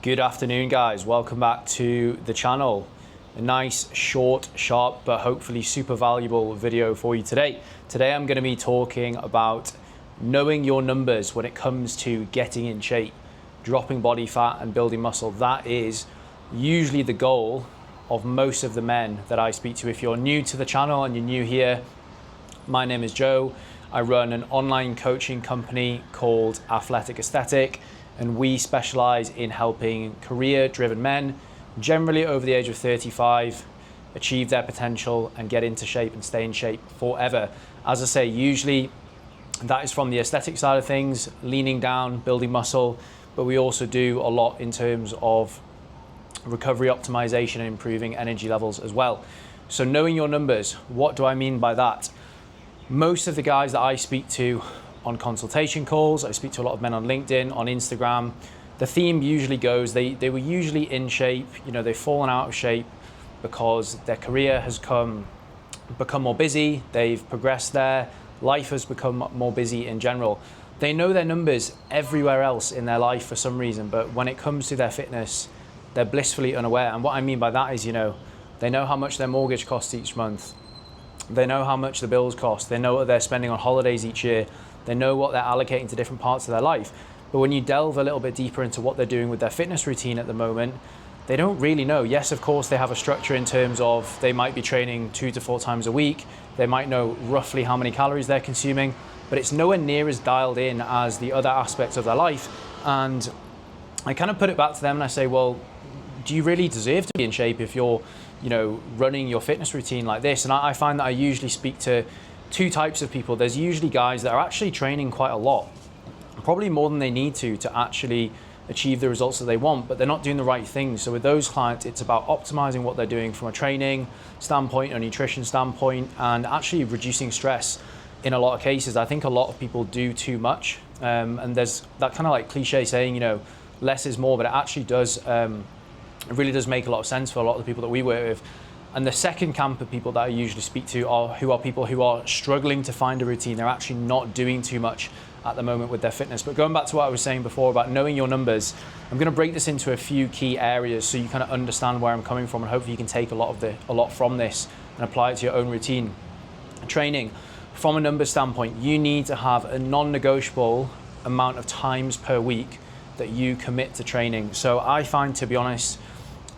Good afternoon, guys. Welcome back to the channel. A nice, short, sharp, but hopefully super valuable video for you today. Today I'm going to be talking about knowing your numbers when it comes to getting in shape, dropping body fat and building muscle. That is usually the goal of most of the men that I speak to. If you're new to the channel and you're new here, my name is Joe. I run an online coaching company called Athletic Aesthetic, and we specialize in helping career-driven men, generally over the age of 35, achieve their potential and get into shape and stay in shape forever. As I say, usually that is from the aesthetic side of things, leaning down, building muscle, but we also do a lot in terms of recovery optimization and improving energy levels as well. So knowing your numbers, what do I mean by that? Most of the guys that I speak to on consultation calls, I speak to a lot of men on LinkedIn, on Instagram, the theme usually goes, they were usually in shape, they've fallen out of shape because their career has become more busy, they've progressed there, life has become more busy in general. They know their numbers everywhere else in their life for some reason, but when it comes to their fitness, they're blissfully unaware. And what I mean by that is, they know how much their mortgage costs each month. They know how much the bills cost. They know what they're spending on holidays each year. They know what they're allocating to different parts of their life. But when you delve a little bit deeper into what they're doing with their fitness routine at the moment, they don't really know. Yes, of course, they have a structure in terms of they might be training 2 to 4 times a week. They might know roughly how many calories they're consuming, but it's nowhere near as dialed in as the other aspects of their life. And I kind of put it back to them and I say, well, do you really deserve to be in shape if you're running your fitness routine like this? And I find that I usually speak to two types of people. There's usually guys that are actually training quite a lot, probably more than they need to actually achieve the results that they want, but they're not doing the right things. So with those clients, it's about optimizing what they're doing from a training standpoint, a nutrition standpoint, and actually reducing stress. In a lot of cases, I think a lot of people do too much, and there's that kind of like cliche saying, less is more, but it actually does, it really does make a lot of sense for a lot of the people that we work with. And the second camp of people that I usually speak to are people who are struggling to find a routine. They're actually not doing too much at the moment with their fitness. But going back to what I was saying before about knowing your numbers, I'm going to break this into a few key areas so you kind of understand where I'm coming from, and hopefully you can take a lot from this and apply it to your own routine. Training, from a numbers standpoint, you need to have a non-negotiable amount of times per week that you commit to training. So I find, to be honest,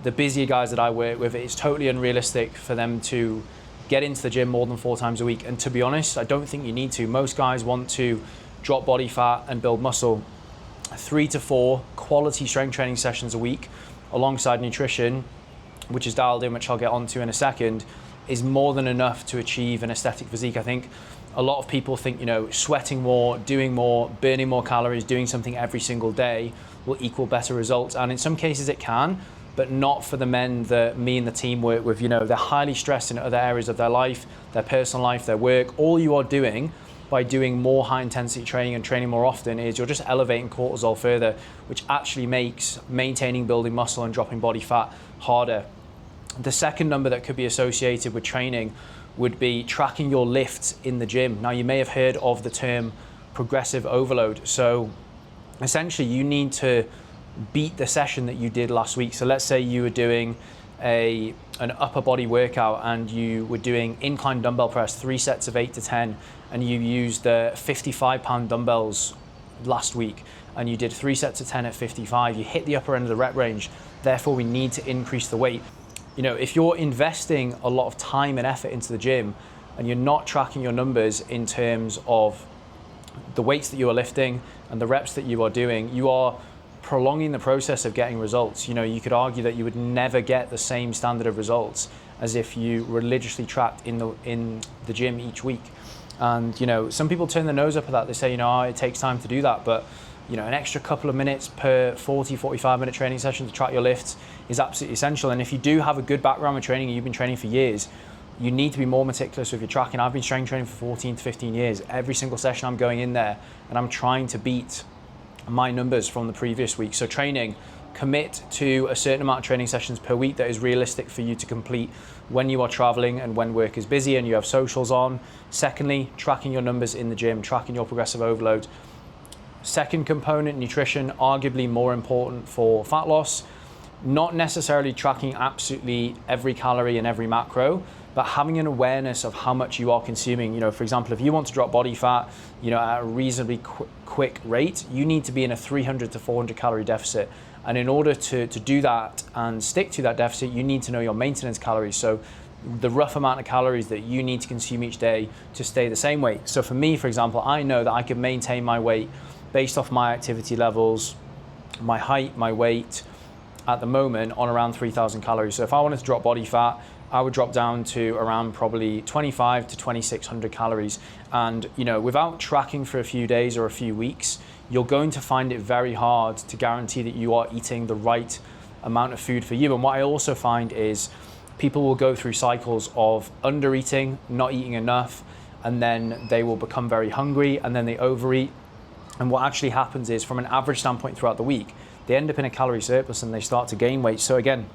the busier guys that I work with, it's totally unrealistic for them to get into the gym more than 4 times a week. And to be honest, I don't think you need to. Most guys want to drop body fat and build muscle. 3 to 4 quality strength training sessions a week alongside nutrition, which is dialed in, which I'll get onto in a second, is more than enough to achieve an aesthetic physique. I think a lot of people think, sweating more, doing more, burning more calories, doing something every single day will equal better results. And in some cases it can, but not for the men that me and the team work with. They're highly stressed in other areas of their life, their personal life, their work. All you are doing by doing more high intensity training and training more often is you're just elevating cortisol further, which actually makes maintaining, building muscle and dropping body fat harder. The second number that could be associated with training would be tracking your lifts in the gym. Now, you may have heard of the term progressive overload. So essentially you need to beat the session that you did last week. So let's say you were doing an upper body workout and you were doing incline dumbbell press, 3 sets of 8 to 10, and you used the 55-pound dumbbells last week, and you did 3 sets of 10 at 55. You hit the upper end of the rep range. Therefore, we need to increase the weight. If you're investing a lot of time and effort into the gym and you're not tracking your numbers in terms of the weights that you are lifting and the reps that you are doing, you are prolonging the process of getting results. You could argue that you would never get the same standard of results as if you religiously tracked in the gym each week. And some people turn their nose up at that. They say, it takes time to do that, but an extra couple of minutes per 40-45 minute training session to track your lifts is absolutely essential. And if you do have a good background with training and you've been training for years, you need to be more meticulous with your tracking. I've been strength training for 14 to 15 years. Every single session I'm going in there and I'm trying to beat my numbers from the previous week. So training, commit to a certain amount of training sessions per week that is realistic for you to complete when you are traveling and when work is busy and you have socials on. Secondly, tracking your numbers in the gym, tracking your progressive overload. Second component, nutrition, arguably more important for fat loss. Not necessarily tracking absolutely every calorie and every macro, but having an awareness of how much you are consuming. You know, for example, if you want to drop body fat, you know, at a reasonably quick rate, you need to be in a 300 to 400 calorie deficit. And in order to do that and stick to that deficit, you need to know your maintenance calories. So the rough amount of calories that you need to consume each day to stay the same weight. So for me, for example, I know that I can maintain my weight based off my activity levels, my height, my weight at the moment on around 3,000 calories. So if I wanted to drop body fat, I would drop down to around probably 25 to 2,600 calories. And, you know, without tracking for a few days or a few weeks, you're going to find it very hard to guarantee that you are eating the right amount of food for you. And what I also find is people will go through cycles of under eating, not eating enough, and then they will become very hungry and then they overeat. And what actually happens is, from an average standpoint throughout the week, they end up in a calorie surplus and they start to gain weight. So again,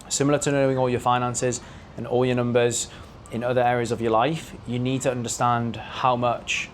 similar to knowing all your finances and all your numbers in other areas of your life, you need to understand how much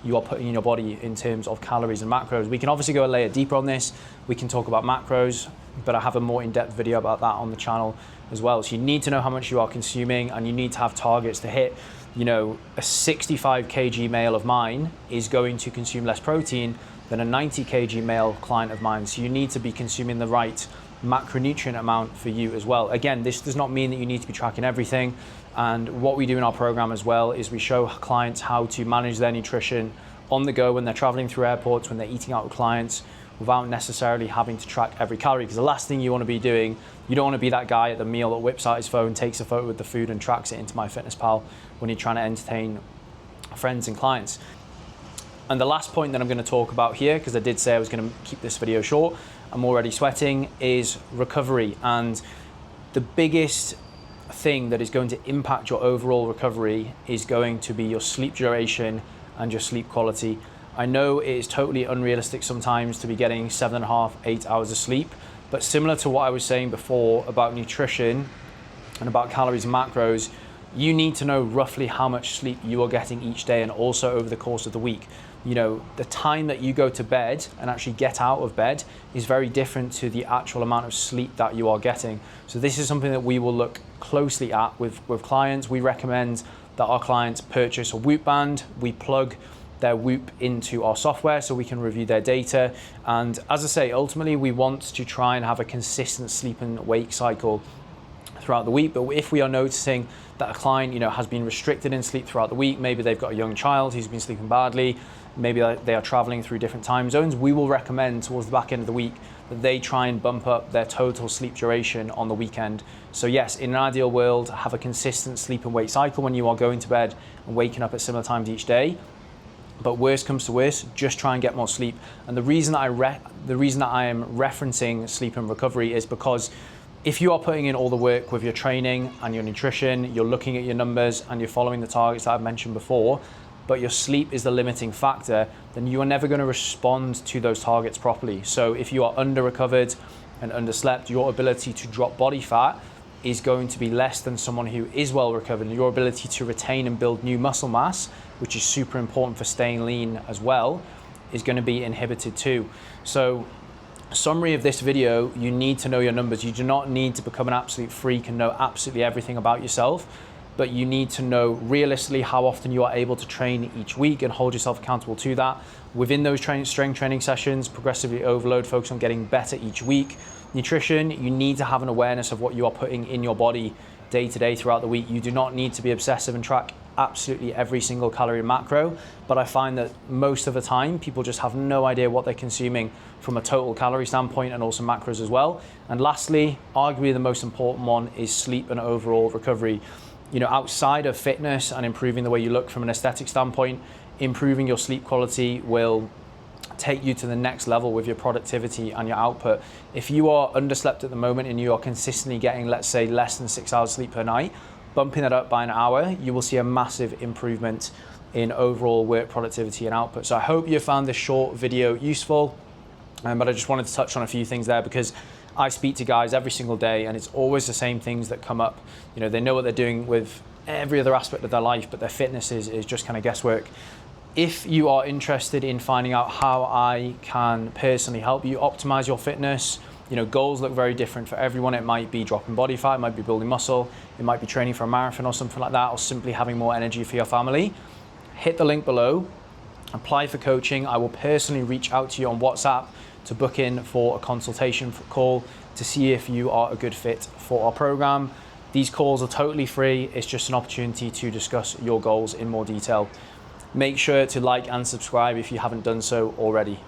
you are putting in your body in terms of calories and macros. We can obviously go a layer deeper on this. We can talk about macros, but I have a more in-depth video about that on the channel as well. So you need to know how much you are consuming, and you need to have targets to hit. You know, a 65 kg male of mine is going to consume less protein than a 90 kg male client of mine. So you need to be consuming the right macronutrient amount for you as well. Again, this does not mean that you need to be tracking everything. And what we do in our program as well is we show clients how to manage their nutrition on the go when they're traveling through airports, when they're eating out with clients, without necessarily having to track every calorie. Because the last thing you want to be doing, you don't want to be that guy at the meal that whips out his phone, takes a photo with the food and tracks it into MyFitnessPal when you're trying to entertain friends and clients. And the last point that I'm going to talk about here, because I did say I was going to keep this video short, I'm already sweating, is recovery. And the biggest thing that is going to impact your overall recovery is going to be your sleep duration and your sleep quality. I know it is totally unrealistic sometimes to be getting 7.5, 8 hours of sleep, but similar to what I was saying before about nutrition and about calories and macros, you need to know roughly how much sleep you are getting each day and also over the course of the week. You know, the time that you go to bed and actually get out of bed is very different to the actual amount of sleep that you are getting. So this is something that we will look closely at with clients. We recommend that our clients purchase a Whoop band. We plug their Whoop into our software so we can review their data. And as I say, ultimately we want to try and have a consistent sleep and wake cycle throughout the week. But if we are noticing that a client, you know, has been restricted in sleep throughout the week, maybe they've got a young child who's been sleeping badly, maybe they are traveling through different time zones, we will recommend towards the back end of the week that they try and bump up their total sleep duration on the weekend. So yes, in an ideal world, have a consistent sleep and wake cycle when you are going to bed and waking up at similar times each day. But worst comes to worst, just try and get more sleep. And the reason that I am referencing sleep and recovery is because if you are putting in all the work with your training and your nutrition, you're looking at your numbers and you're following the targets that I've mentioned before, but your sleep is the limiting factor, then you are never going to respond to those targets properly. So if you are under-recovered and underslept, your ability to drop body fat is going to be less than someone who is well recovered. And your ability to retain and build new muscle mass, which is super important for staying lean as well, is going to be inhibited too. So summary of this video, you need to know your numbers. You do not need to become an absolute freak and know absolutely everything about yourself, but you need to know realistically how often you are able to train each week and hold yourself accountable to that. Within those strength training sessions, progressively overload, focus on getting better each week. Nutrition, you need to have an awareness of what you are putting in your body day to day throughout the week. You do not need to be obsessive and track absolutely every single calorie and macro, but I find that most of the time people just have no idea what they're consuming from a total calorie standpoint and also macros as well. And lastly, arguably the most important one is sleep and overall recovery. You know, outside of fitness and improving the way you look from an aesthetic standpoint, improving your sleep quality will take you to the next level with your productivity and your output. If you are underslept at the moment and you are consistently getting, let's say, less than 6 hours sleep per night, bumping that up by an hour, you will see a massive improvement in overall work productivity and output. So I hope you found this short video useful, but I just wanted to touch on a few things there because I speak to guys every single day and it's always the same things that come up. You know, they know what they're doing with every other aspect of their life, but their fitness is just kind of guesswork. If you are interested in finding out how I can personally help you optimize your fitness, goals look very different for everyone. It might be dropping body fat, it might be building muscle, it might be training for a marathon or something like that, or simply having more energy for your family. Hit the link below, apply for coaching. I will personally reach out to you on WhatsApp to book in for a consultation call to see if you are a good fit for our program. These calls are totally free. It's just an opportunity to discuss your goals in more detail. Make sure to like and subscribe if you haven't done so already.